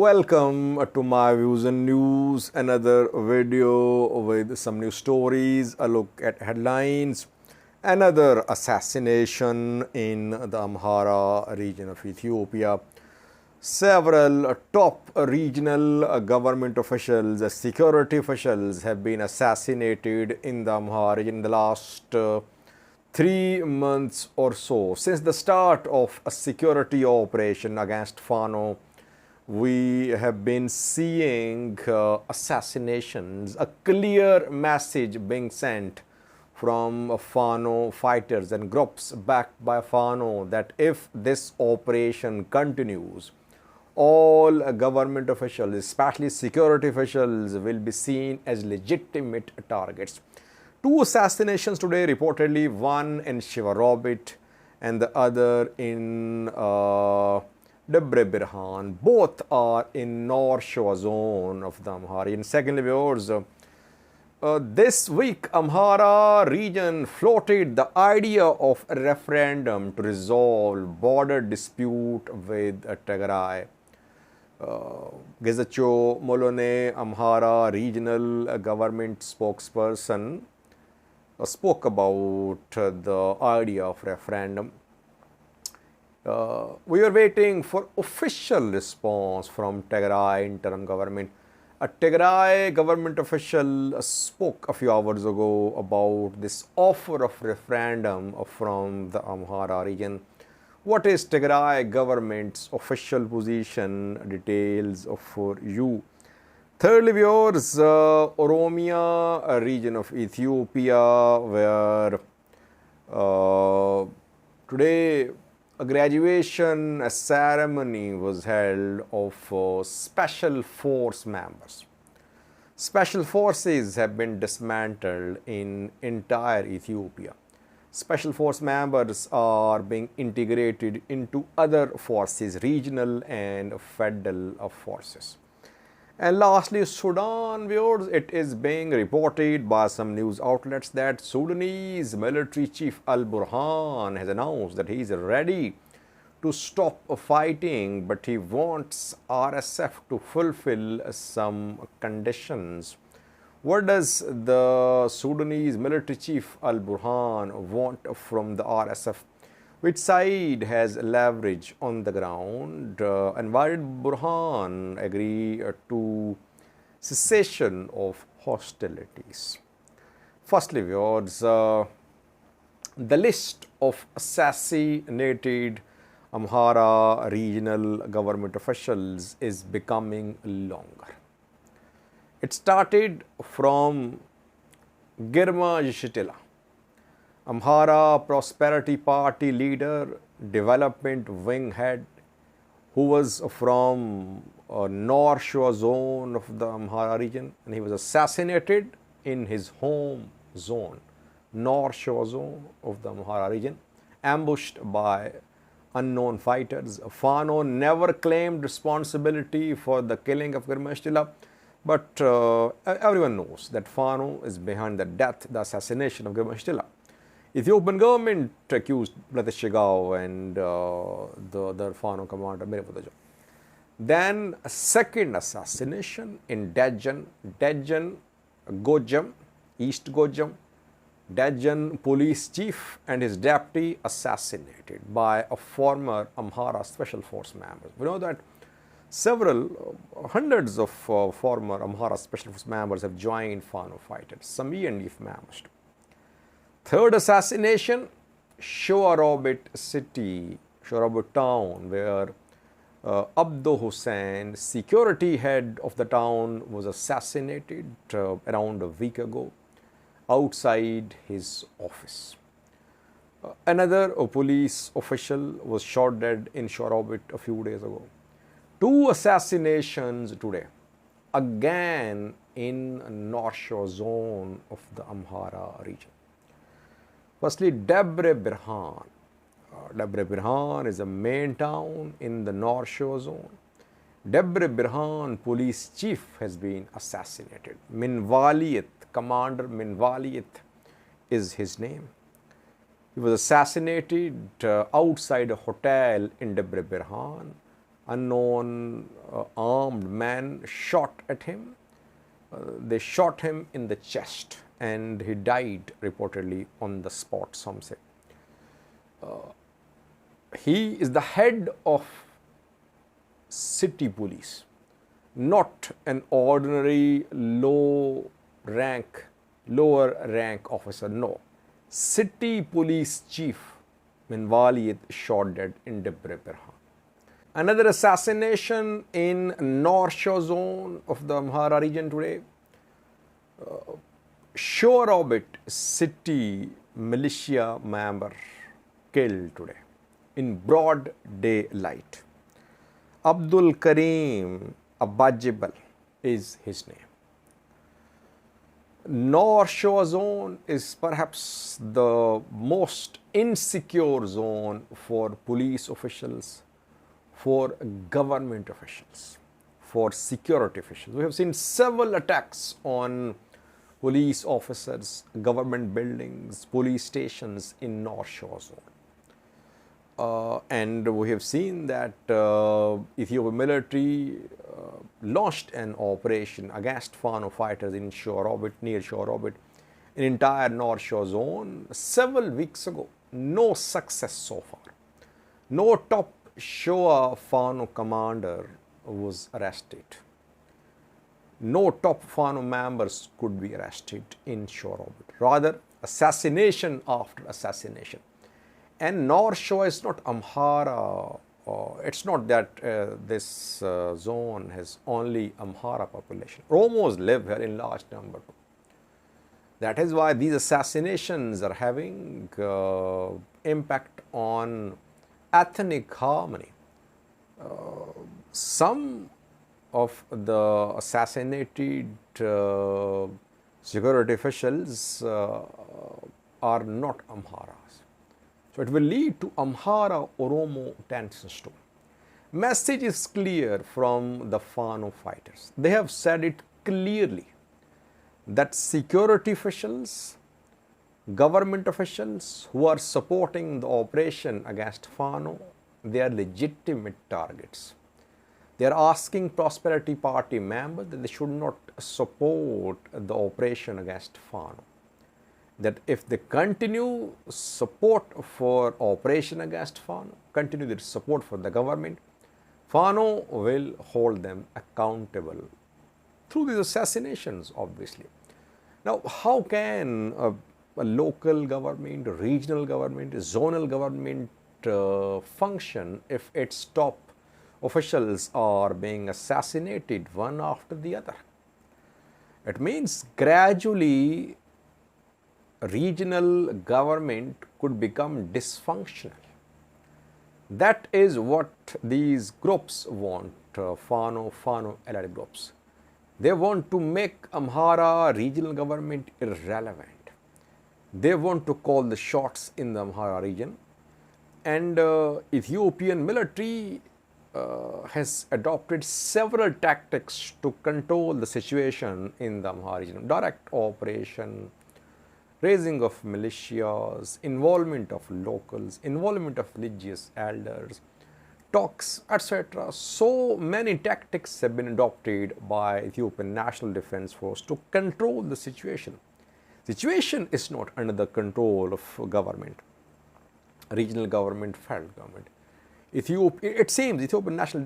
Welcome to my views and news, another video with some new stories, a look at headlines, another assassination in the Amhara region of Ethiopia. Several top regional government officials, security officials have been assassinated in the Amhara region in the last 3 months or so. Since the start of a security operation against Fano, we have been seeing assassinations, a clear message being sent from Fano fighters and groups backed by Fano that if this operation continues, all government officials, especially security officials, will be seen as legitimate targets. Two assassinations today reportedly, one in Shivarobit and the other in Debre Birhan. Both are in North Shore zone of the Amhara. And secondly, viewers, this week Amhara region floated the idea of a referendum to resolve border dispute with Tigray. Gezacho Molone, Amhara regional government spokesperson, spoke about the idea of referendum. We were waiting for official response from Tigray interim government. A Tigray government official spoke a few hours ago about this offer of referendum from the Amhara region. What is Tigray government's official position? Details for you. Thirdly, viewers, Oromia, a region of Ethiopia, where today a graduation ceremony was held of special force members. Special forces have been dismantled in entire Ethiopia. Special force members are being integrated into other forces, regional and federal forces. And lastly, Sudan, viewers, it is being reported by some news outlets that Sudanese military chief Al-Burhan has announced that he is ready to stop fighting, but he wants RSF to fulfill some conditions. What does the Sudanese military chief Al-Burhan want from the RSF? Which side has leverage on the ground? And why did Burhan agree to cessation of hostilities? Firstly, viewers, the list of assassinated Amhara regional government officials is becoming longer. It started from Girma Yeshitila, Amhara Prosperity Party leader, development wing head, who was from North Shore zone of the Amhara region, and he was assassinated in his home zone, North Shore zone of the Amhara region, ambushed by unknown fighters. Fano never claimed responsibility for the killing of Girma Yeshitila, but everyone knows that Fano is behind the death, the assassination of Girma Yeshitila. Ethiopian government accused Brother Shigao and the other Fano commander Miripadajo. Then a second assassination in Dajan, Gojam, East Gojam. Dajan police chief and his deputy assassinated by a former Amhara special force member. We know that several hundreds of former Amhara special force members have joined Fano fighters, some ENDF members too. Third assassination, Shoarobit city, Shoarobit town, where Abdo Hussain, security head of the town, was assassinated around a week ago outside his office. Another police official was shot dead in Shoarobit a few days ago. Two assassinations today, again in North Shore zone of the Amhara region. Firstly, Debre Birhan. Debre Birhan is a main town in the North Shore zone. Debre Birhan police chief has been assassinated. Minwaliyat, Commander Minwaliyat is his name. He was assassinated outside a hotel in Debre Birhan unknown armed men shot at him. They shot him in the chest and he died reportedly on the spot, some say. He is the head of city police, not an ordinary lower rank officer, no. City police chief Minwali shot dead in Debre Birhan. Another assassination in North Shore zone of the Amhara region today. Shorobit city militia member killed today in broad daylight. Abdul Karim Abajibal is his name. North Shore zone is perhaps the most insecure zone for police officials, for government officials, for security officials. We have seen several attacks on police officers, government buildings, police stations in North Shore zone. And we have seen that Ethiopian military launched an operation against Fano fighters in Shorobit, near Shorobit, in entire North Shore zone several weeks ago. No success so far. No top Shoa Fano commander was arrested. No top Fano members could be arrested in Shorobit. Rather, assassination after assassination. And North Shore is not Amhara. It's not that this zone has only Amhara population. Oromos live here in large number. That is why these assassinations are having impact on ethnic harmony. Some of the assassinated security officials are not Amharas. So it will lead to Amhara-Oromo tensions too. Message is clear from the Fano fighters. They have said it clearly that security officials, government officials who are supporting the operation against Fano, they are legitimate targets. They are asking Prosperity Party members that they should not support the operation against Fano. That if they continue support for operation against Fano, continue their support for the government, Fano will hold them accountable through these assassinations, obviously. Now, how can a local government, a regional government, a zonal government function if its top officials are being assassinated one after the other? It means gradually regional government could become dysfunctional. That is what these groups want, Fano allied groups. They want to make Amhara regional government irrelevant. They want to call the shots in the Amhara region. And Ethiopian military has adopted several tactics to control the situation in the Amhara region. Direct operation, raising of militias, involvement of locals, involvement of religious elders, talks, etc. So many tactics have been adopted by Ethiopian National Defense Force to control the situation. Situation is not under the control of government, regional government, federal government. It seems Ethiopian National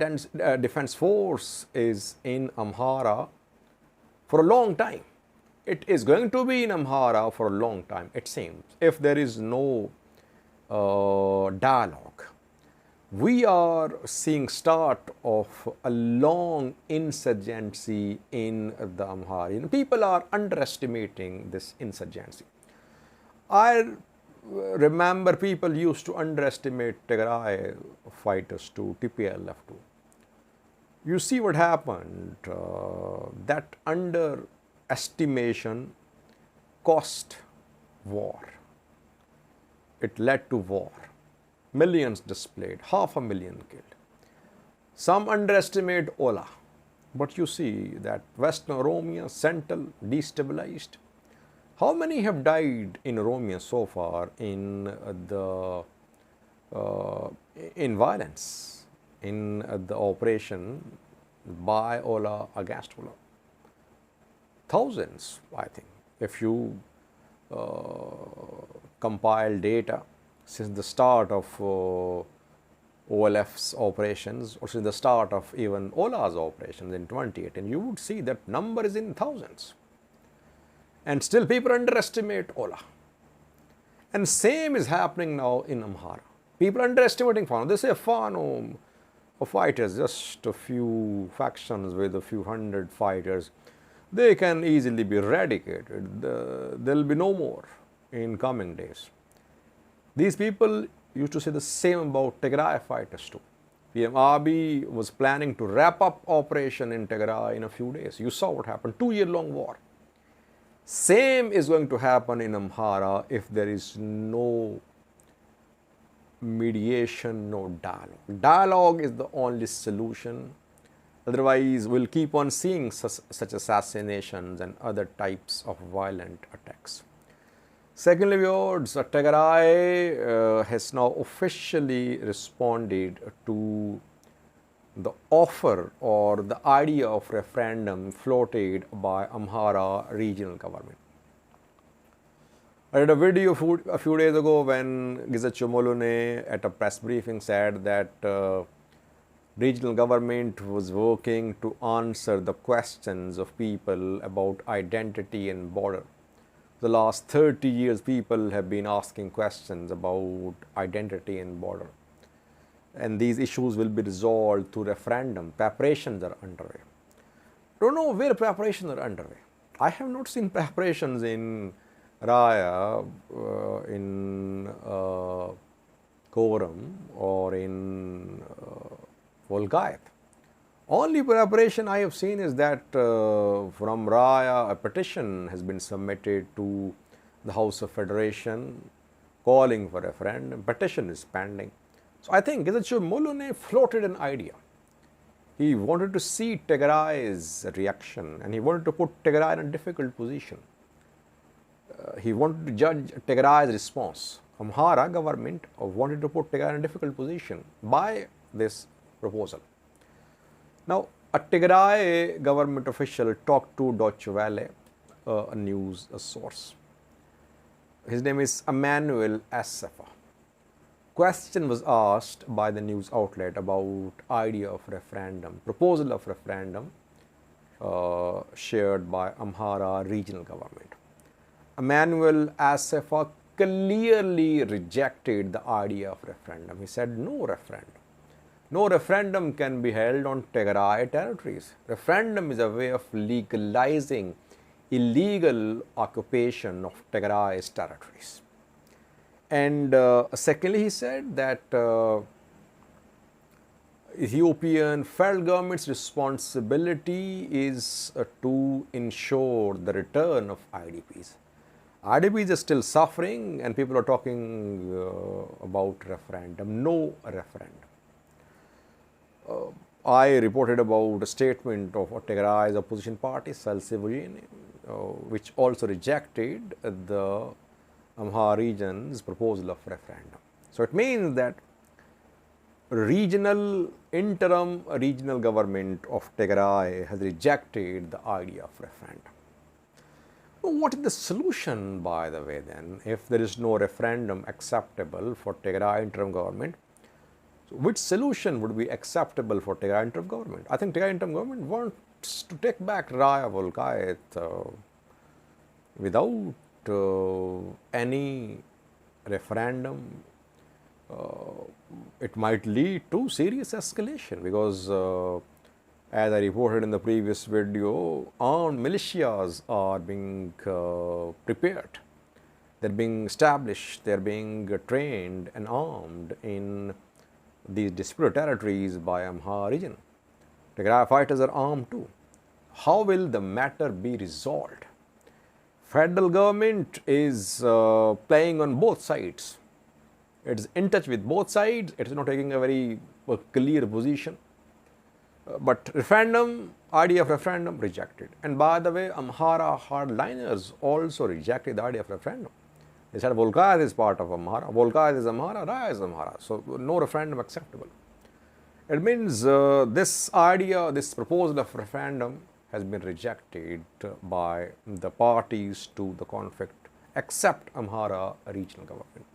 Defense Force is in Amhara for a long time. It is going to be in Amhara for a long time, it seems, if there is no dialogue. We are seeing start of a long insurgency in the Amhara. People are underestimating this insurgency. I remember people used to underestimate Tigray fighters too, TPLF too. You see what happened, that underestimation cost war. It led to war. Millions displaced, 500,000 killed. Some underestimate Ola, but you see that Western Oromia, Central, destabilized. How many have died in Oromia so far in violence, in the operation by Ola against Ola. Thousands, I think. If you compile data since the start of OLF's operations or since the start of even Ola's operations in 2018, you would see that number is in thousands. And still people underestimate Ola. And same is happening now in Amhara. People underestimating Fano. They say Fano fighters, just a few factions with a few hundred fighters, they can easily be eradicated. There will be no more in coming days. These people used to say the same about Tigray fighters too. PM Abiy was planning to wrap up operation in Tigray in a few days. You saw what happened, 2-year-long war. Same is going to happen in Amhara if there is no mediation, no dialogue. Dialogue is the only solution. Otherwise, we'll keep on seeing such assassinations and other types of violent attacks. Secondly, viewers, Tigray has now officially responded to the offer or the idea of referendum floated by Amhara regional government. I did a video a few days ago when Gizacho Molune at a press briefing said that regional government was working to answer the questions of people about identity and border. The last 30 years, people have been asking questions about identity and border. And these issues will be resolved through referendum. Preparations are underway. Don't know where preparations are underway. I have not seen preparations in Raya, in Koram, or in Volgayat. Only preparation I have seen is that from Raya, a petition has been submitted to the House of Federation calling for referendum. Petition is pending. So I think Gizacho Molune floated an idea. He wanted to see Tigray's reaction and he wanted to put Tigray in a difficult position. He wanted to judge Tigray's response. Amhara government wanted to put Tigray in a difficult position by this proposal. Now, a Tigray government official talked to Deutsche Welle, a news source. His name is Emmanuel Assefa. Question was asked by the news outlet about idea of referendum, proposal of referendum shared by Amhara regional government. Emmanuel Assefa clearly rejected the idea of referendum. He said no referendum. No referendum can be held on Tigray territories. Referendum is a way of legalizing illegal occupation of Tigray's territories. And secondly, he said that Ethiopian federal government's responsibility is to ensure the return of IDPs. IDPs are still suffering and people are talking about referendum. No referendum. I reported about a statement of Tigray's opposition party, Salsivujini, which also rejected the Amhara region's proposal of referendum. So it means that interim regional government of Tigray has rejected the idea of referendum. What is the solution, by the way, then, if there is no referendum acceptable for Tigray interim government? So which solution would be acceptable for Tigray interim government? I think Tigray interim government wants to take back Raya Volgayat without any referendum. It might lead to serious escalation because as I reported in the previous video, armed militias are being prepared. They're being established, they're being trained and armed in these disputed territories by Amhara region. Tigray fighters are armed too. How will the matter be resolved? Federal government is playing on both sides. It's in touch with both sides. It is not taking a very clear position. But referendum, idea of referendum, rejected. And by the way, Amhara hardliners also rejected the idea of referendum. They said Volgayat is part of Amhara. Volgayat is Amhara, Raya is Amhara. So no referendum acceptable. It means this idea, this proposal of referendum has been rejected by the parties to the conflict except Amhara regional government.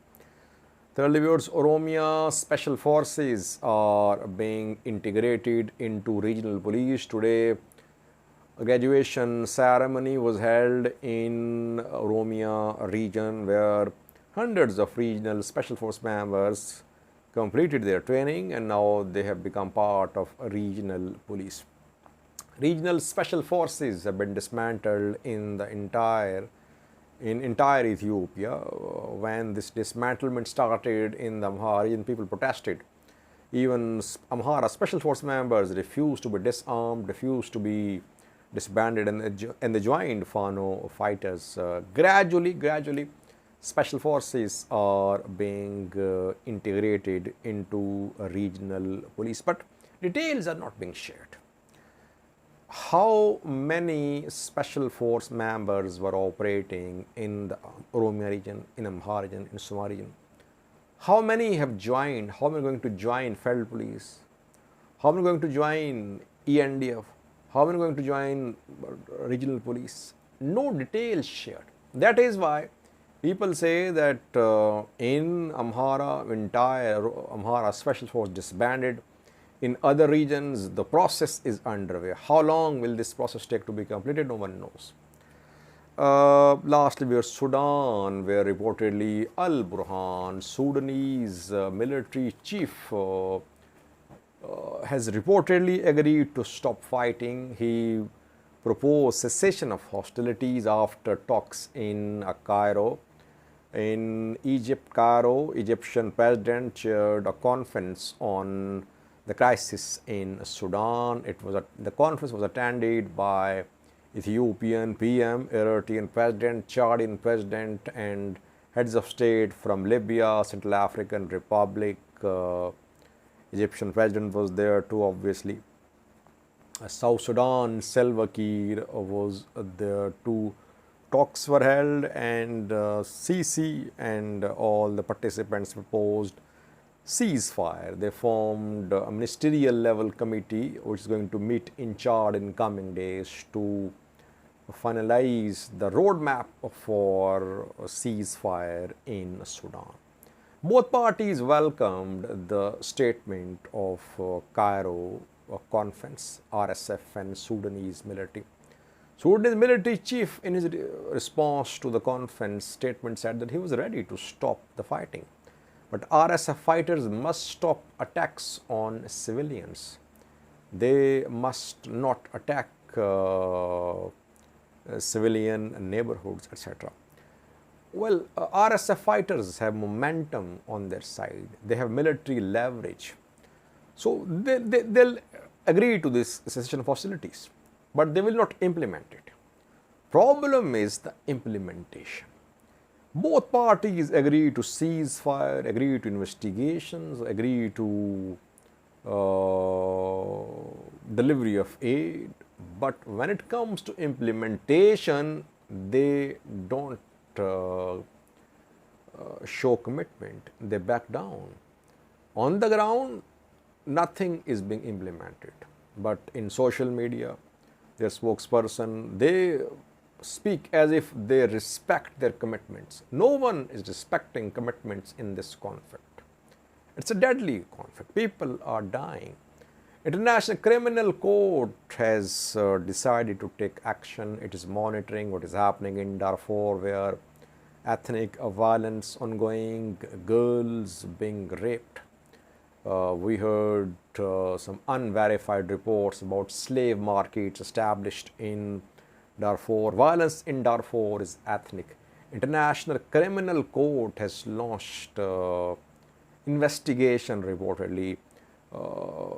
Thirdly, viewers, Oromia special forces are being integrated into regional police. Today, a graduation ceremony was held in Oromia region where hundreds of regional special force members completed their training and now they have become part of regional police. Regional special forces have been dismantled in the entire Ethiopia. When this dismantlement started in the Amhara region, people protested. Even Amhara special force members refused to be disarmed, refused to be disbanded, and they joined Fano fighters. Gradually, special forces are being integrated into regional police, but details are not being shared. How many special force members were operating in the Oromia region, in Amhara region, in Somali region? How many have joined? How many are going to join Federal Police? How many are going to join ENDF? How many are going to join regional police? No details shared. That is why people say that in Amhara, entire Amhara special force disbanded. In other regions, the process is underway. How long will this process take to be completed? No one knows. Lastly, we are Sudan, where reportedly Al Burhan, Sudanese military chief, has reportedly agreed to stop fighting. He proposed cessation of hostilities after talks in Cairo. In Cairo, Egyptian president chaired a conference on the crisis in Sudan. The conference was attended by Ethiopian PM, Eritrean president, Chadian president, and heads of state from Libya, Central African Republic. Egyptian president was there too, obviously. South Sudan, Salva Kiir was there too. Talks were held, and Sisi and all the participants proposed ceasefire. They formed a ministerial level committee which is going to meet in Chad in coming days to finalize the roadmap for a ceasefire in Sudan. Both parties welcomed the statement of Cairo conference, RSF and Sudanese military. Sudanese military chief, in his response to the conference statement, said that he was ready to stop the fighting. But RSF fighters must stop attacks on civilians. They must not attack civilian neighborhoods, etc. Well, RSF fighters have momentum on their side. They have military leverage. So they'll agree to this cessation of hostilities, but they will not implement it. Problem is the implementation. Both parties agree to ceasefire, agree to investigations, agree to delivery of aid, but when it comes to implementation, they don't show commitment. They back down. On the ground, nothing is being implemented, but in social media, their spokesperson, they speak as if they respect their commitments. No one is respecting commitments in this conflict. It's a deadly conflict. People are dying. International Criminal Court has decided to take action. It is monitoring what is happening in Darfur, where ethnic violence ongoing, girls being raped. We heard some unverified reports about slave markets established in Darfur. Violence in Darfur is ethnic. International Criminal Court has launched investigation reportedly.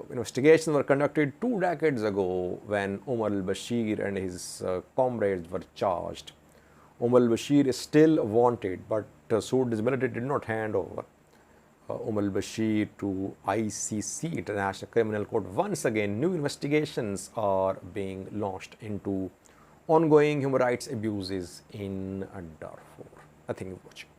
Investigations were conducted 2 decades ago when Omar al-Bashir and his comrades were charged. Omar al-Bashir is still wanted, but Sudanese military did not hand over Omar al-Bashir to ICC, International Criminal Court. Once again, new investigations are being launched into ongoing human rights abuses in Darfur. I think you're watching.